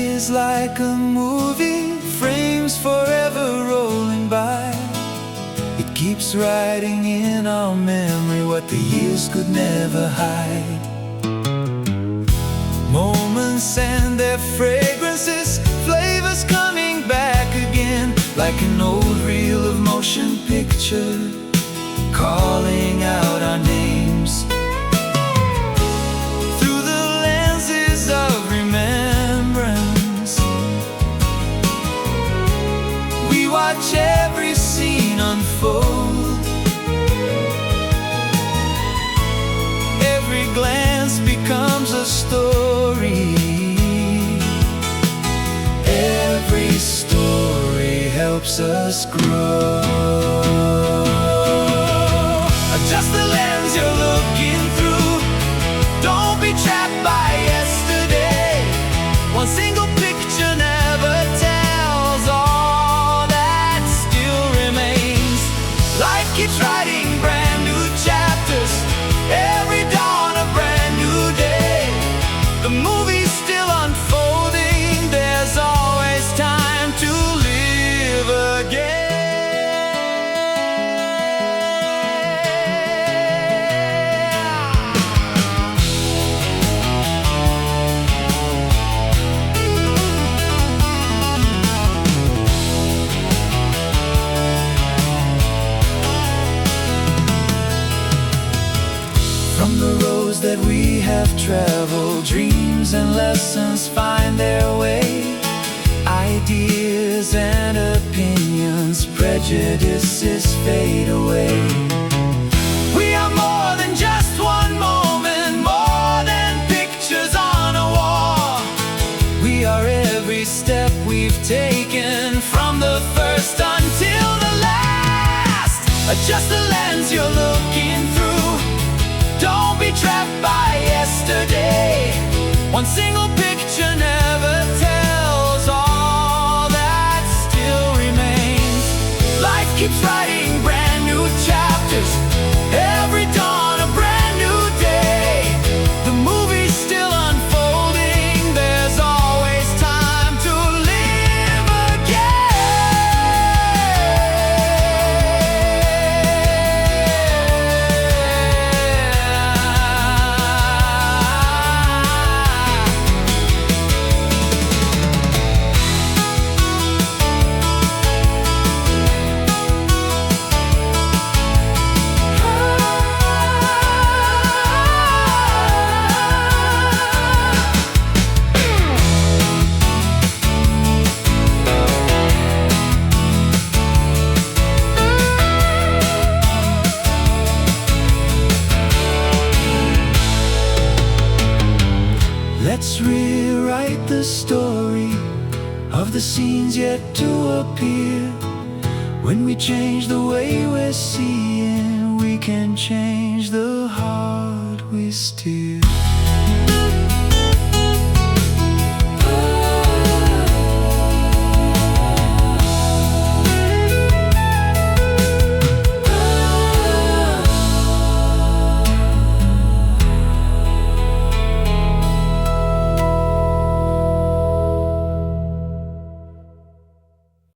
is like a movie, frames forever rolling by. It keeps writing in our memory what the years could never hide. Moments and their fragrances, flavors coming back again, like an old reel of motion picture, calling out our names. Through the lenses of remembrance, we watch every scene unfold. Every glance becomes a story. Every story helps us grow. Adjust the lens you're looking through. Don't be trapped by yesterday. One single picture never tells all that still remains. Life keeps writing brand new chapters. Every dawn a brand new day. The movie's still unfolding. There's always time to live again. From the roads that we have traveled, dreams and lessons find their way. Ideas and opinions, prejudices fade away. We are more than just one moment, more than pictures on a wall. We are every step we've taken, from the first until the last. Adjust the lens you're looking through. Don't be trapped by yesterday. One single picture never tells all that still remains. Life keeps writing brand new chapters. Every dawn a brand new day. The movie's still unfolding. There's always time to live Let's rewrite the story of the scenes yet to appear. When we change the way we're seeing, we can change the heart we steer.